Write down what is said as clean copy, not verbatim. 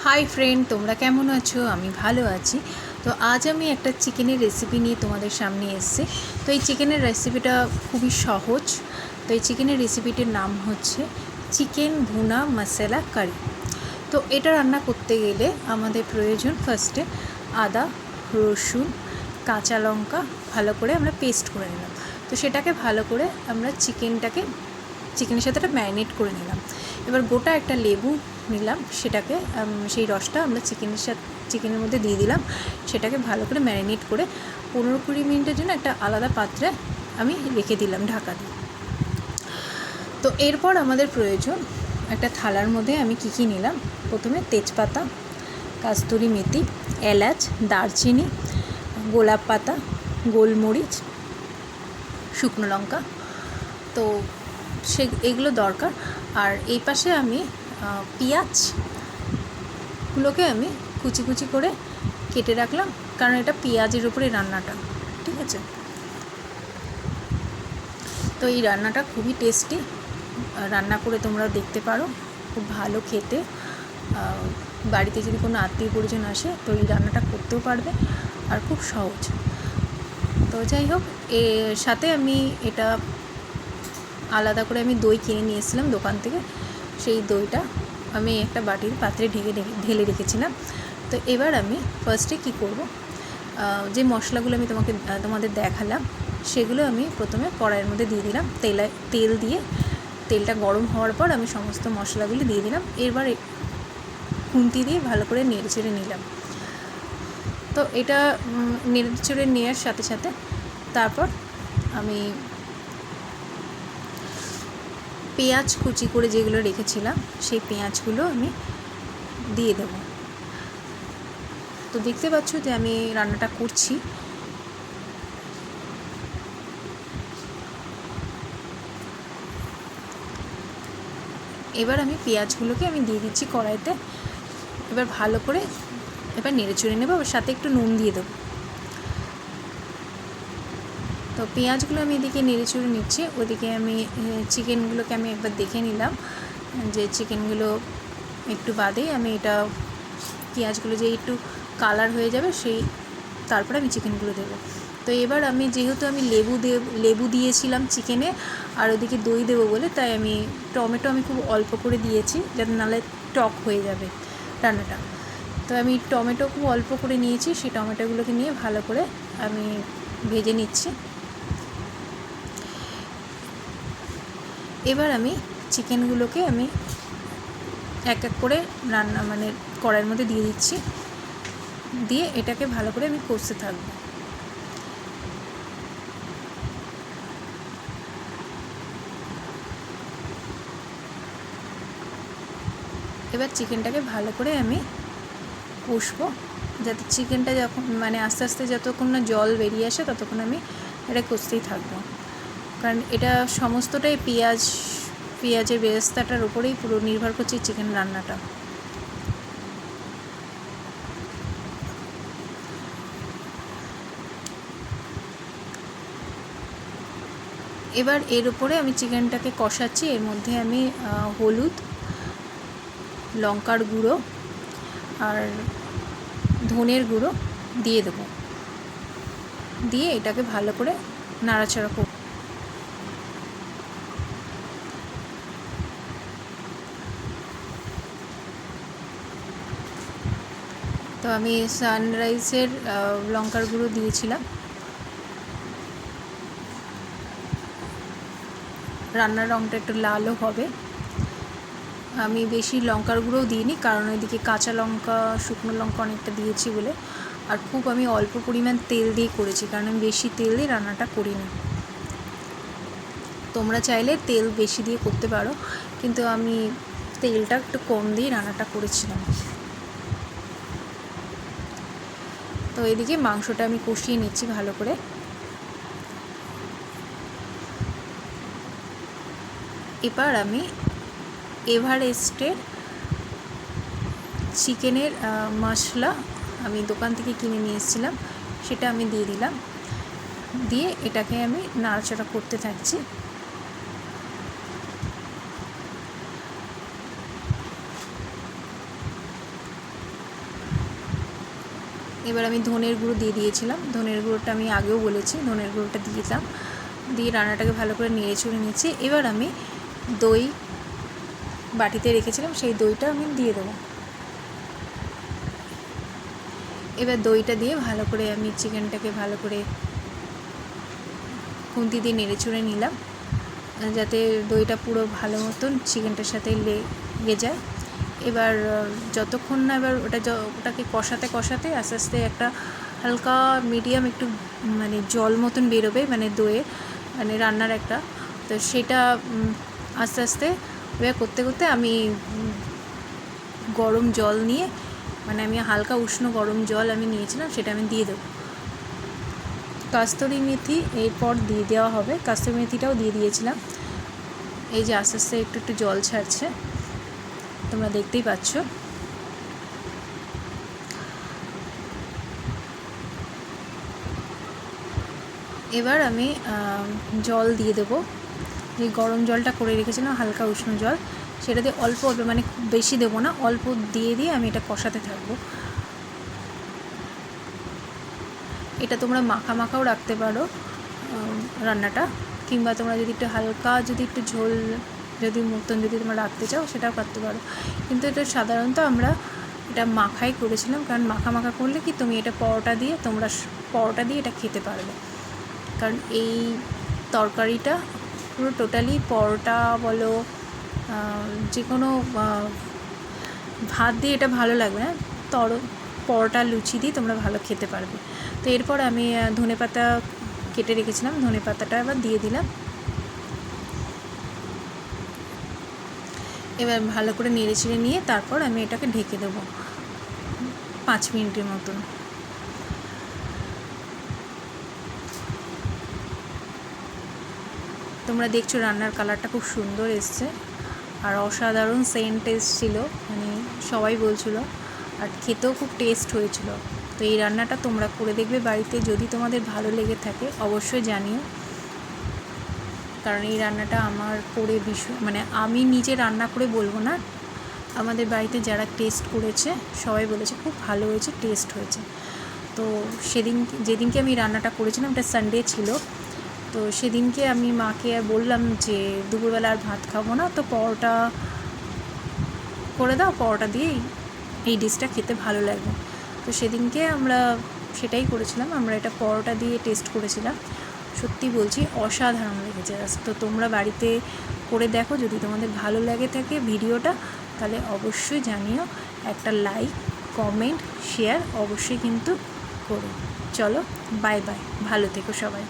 Hi friend, তোমরা কেমন আছো? আমি ভালো আছি। তো আজ আমি একটা চিকেনের রেসিপি নিয়ে তোমাদের সামনে এসেছি। তো এই চিকেনের রেসিপিটা খুবই সহজ। তো এই চিকেনের রেসিপিটির নাম হচ্ছে চিকেন ভুনা মশলা কারি। তো এটা রান্না করতে গেলে আমাদের প্রয়োজন ফার্স্টে আদা, রসুন, কাঁচা লঙ্কা ভালো করে আমরা পেস্ট করে নিলাম। তো সেটাকে ভালো করে আমরা চিকেনের সাথে একটা ম্যারিনেট করে নিলাম। এবার গোটা একটা লেবু নিলাম, সেটাকে সেই রসটা আমরা চিকেনের মধ্যে দিয়ে দিলাম। সেটাকে ভালো করে ম্যারিনেট করে 15-20 মিনিটের জন্য একটা আলাদা পাত্রে আমি রেখে দিলাম ঢাকা দিয়ে। তো এরপর আমাদের প্রয়োজন একটা থালার মধ্যে আমি কী নিলাম। প্রথমে তেজপাতা, কাস্তুরি মেথি, এলাচ, দারচিনি, গোলাপ পাতা, গোলমরিচ, শুকনো লঙ্কা। তো এগুলো দরকার। আর এই পাশে আমি পেঁয়াজগুলোকে আমি কুচি কুচি করে কেটে রাখলাম, কারণ এটা পেঁয়াজের উপরে রান্নাটা, ঠিক আছে? তো এই রান্নাটা খুবই টেস্টি, রান্না করে তোমরা দেখতে পারো, খুব ভালো খেতে। বাড়িতে যদি কোনো আত্মীয় পরিজন আসে তো এই রান্নাটা করতেও পারবে, আর খুব সহজ। তো যাই হোক, এর সাথে আমি এটা আলাদা করে আমি দই কিনে নিয়ে এসেছিলাম দোকান থেকে। সেই দইটা আমি একটা বাটির পাত্রে ঢেলে রেখেছিলাম। তো এবার আমি ফার্স্টে কী করব, যে মশলাগুলো আমি তোমাদের দেখালাম সেগুলো আমি প্রথমে কড়াইয়ের মধ্যে দিয়ে দিলাম। তেল দিয়ে তেলটা গরম হওয়ার পর আমি সমস্ত মশলাগুলি দিয়ে দিলাম। এবার খুন্তি দিয়ে ভালো করে নেড়েচেড়ে নিলাম। তো এটা নেড়েচেড়ে নেওয়ার সাথে সাথে তারপর আমি পেঁয়াজ কুচি করে যেগুলো রেখেছিলাম সেই পেঁয়াজগুলো আমি দিয়ে দেব। তো দেখতে পাচ্ছ যে আমি রান্নাটা করছি। এবার আমি পেঁয়াজগুলোকে আমি দিয়ে দিচ্ছি কড়াইতে। এবার ভালো করে নেড়ে চড়ে নেবো, এবার সাথে একটু নুন দিয়ে দেবো। তো পেঁয়াজগুলো আমি এদিকে নেড়ে চড়ে নিচ্ছি, ওদিকে আমি চিকেনগুলোকে আমি একবার দেখে নিলাম যে চিকেনগুলো একটু বাদেই আমি এটা পেঁয়াজগুলো যে একটু কালার হয়ে যাবে তারপরে আমি চিকেনগুলো দেবো। তো এবার আমি যেহেতু আমি লেবু দিয়েছিলাম চিকেনে, আর ওদিকে দই দেবো বলে, তাই আমি টমেটো খুব অল্প করে দিয়েছি, যাতে নাহলে টক হয়ে যাবে রান্নাটা। তো আমি টমেটো খুব অল্প করে নিয়েছি, সেই টমেটোগুলোকে নিয়ে ভালো করে আমি ভেজে নিচ্ছি। এবার আমি চিকেনগুলোকে আমি এক এক করে কড়াইয়ের মধ্যে দিয়ে দিচ্ছি, দিয়ে এটাকে ভালো করে আমি কষতে থাকবো। এবার চিকেনটাকে ভালো করে আমি কষবো, যাতে চিকেনটা যখন আস্তে আস্তে যতক্ষণ না জল বেরিয়ে আসে ততক্ষণ আমি এটা কষতেই থাকবো, কারণ এটা সমস্তটাই পেঁয়াজের বেরেস্তাটার উপরেই পুরো নির্ভর করছে চিকেন রান্নাটা। এবার এর উপরে আমি চিকেনটাকে কষাচ্ছি। এর মধ্যে আমি হলুদ, লঙ্কার গুঁড়ো আর ধনের গুঁড়ো দিয়ে দেবো, দিয়ে এটাকে ভালো করে নাড়াচাড়া করব। তো আমি সানরাইজের লঙ্কার গুঁড়ো দিয়েছিলাম। রান্নার রঙটা একটু লালও হবে। আমি বেশি লঙ্কার গুঁড়োও দিইনি, কারণ ওইদিকে কাঁচা লঙ্কা, শুকনো লঙ্কা অনেকটা দিয়েছি বলে। আর খুব আমি অল্প পরিমাণ তেল দিয়ে করেছি, কারণ আমি বেশি তেল দিয়ে রান্নাটা করিনি। তোমরা চাইলে তেল বেশি দিয়ে করতে পারো, কিন্তু আমি তেলটা একটু কম দিয়ে রান্নাটা করেছিলাম। তো এদিকে মাংসটা আমি কষিয়ে নিচ্ছি ভালো করে। এবার আমি এভারেস্টের চিকেনের মশলা আমি দোকান থেকে কিনে নিয়ে এসেছিলাম, সেটা আমি দিয়ে দিলাম। দিয়ে এটাকে আমি নাড়াচাড়া করতে থাকছি। এবার আমি ধনের গুঁড়ো দিয়ে দিয়েছিলাম, ধনের গুঁড়োটা আমি আগেও বলেছি, ধনের গুঁড়োটা দিয়ে দিলাম, দিয়ে রান্নাটাকে ভালো করে নেড়ে চড়ে নিচ্ছি। এবার আমি দই বাটিতে রেখেছিলাম, সেই দইটা আমি দিয়ে দেবো। এবার দইটা দিয়ে ভালো করে আমি চিকেনটাকে ভালো করে খুন্তি দিয়ে নেড়ে চড়ে নিলাম, যাতে দইটা পুরো ভালো মতন চিকেনটার সাথে লেগে যায়। এবার যতক্ষণ না এবার ওটাকে কষাতে কষাতে আস্তে আস্তে একটা হালকা মিডিয়াম একটু মানে জল মতন বেরোবে, মানে দইয়ের মানে রান্নার একটা, তো সেটা আস্তে আস্তে এবার করতে করতে আমি গরম জল নিয়ে, মানে আমি হালকা উষ্ণ গরম জল আমি নিয়েছিলাম, সেটা আমি দিয়ে দেবো। কাস্তুরি মেথি এরপর দিয়ে দেওয়া হবে, কাস্তুরি মেথিটাও দিয়ে দিয়েছিলাম। এই যে আস্তে আস্তে একটু একটু জল ছাড়ছে, তোমরা দেখতেই পাচ্ছ। এবার আমি জল দিয়ে দেবো, যে গরম জলটা করে রেখেছিলাম হালকা উষ্ণ জল, সেটা দিয়ে অল্প অল্প, মানে খুব বেশি দেবো না, অল্প দিয়ে দিয়ে আমি এটা কষাতে থাকবো। এটা তোমরা মাখা মাখাও রাখতে পারো রান্নাটা, কিংবা তোমরা যদি একটু হালকা যদি একটু ঝোল যদি মতন যদি তোমরা রাখতে চাও সেটাও করতে পারো, কিন্তু এটা সাধারণত আমরা এটা মাখাই করেছিলাম, কারণ মাখা মাখা করলে কি তুমি এটা পরোটা দিয়ে এটা খেতে পারবে। কারণ এই তরকারিটা পুরো টোটালি পরোটা বলো, যে কোনো ভাত দিয়ে এটা ভালো লাগবে না, পরোটা লুচি দিয়ে তোমরা ভালো খেতে পারবে। তো এরপর আমি ধনেপাতা কেটে রেখেছিলাম, ধনেপাতাটা এবার দিয়ে দিলাম। এবার ভালো করে নেড়ে চেড়ে নিয়ে তারপর আমি এটাকে ঢেকে দেবো 5 মিনিটের মতন। তোমরা দেখছো রান্নার কালারটা খুব সুন্দর এসছে, আর অসাধারণ সেন্ট এসেছিলো, মানে সবাই বলছিলো, আর খেতেও খুব টেস্ট হয়েছিল। তো এই রান্নাটা তোমরা করে দেখবে বাড়িতে, যদি তোমাদের ভালো লেগে থাকে অবশ্যই জানিও, কারণ এই রান্নাটা আমার করে মানে আমি নিজে রান্না করে বলবো না, আমাদের বাড়িতে যারা টেস্ট করেছে সবাই বলেছে খুব ভালো হয়েছে, টেস্ট হয়েছে। তো যেদিনকে আমি রান্নাটা করেছিলাম, এটা সানডে ছিল, তো সেদিনকে আমি মাকে বললাম যে দুপুরবেলা আর ভাত খাবো না, তো পরোটা করে দাও, পরোটা দিয়েই এই ডিশটা খেতে ভালো লাগবে। তো সেদিনকে আমরা সেটাই করেছিলাম, আমরা এটা পরোটা দিয়ে টেস্ট করেছিলাম, সত্যি বলছি অসাধারণ লেগেছে। তো তোমরা বাড়িতে করে দেখো, যদি তোমাদের ভালো লাগে থাকে ভিডিওটা, তাহলে অবশ্যই জানিও, একটা লাইক কমেন্ট শেয়ার অবশ্যই কিন্তু করো। চলো বাই বাই, ভালো থেকো সবাই।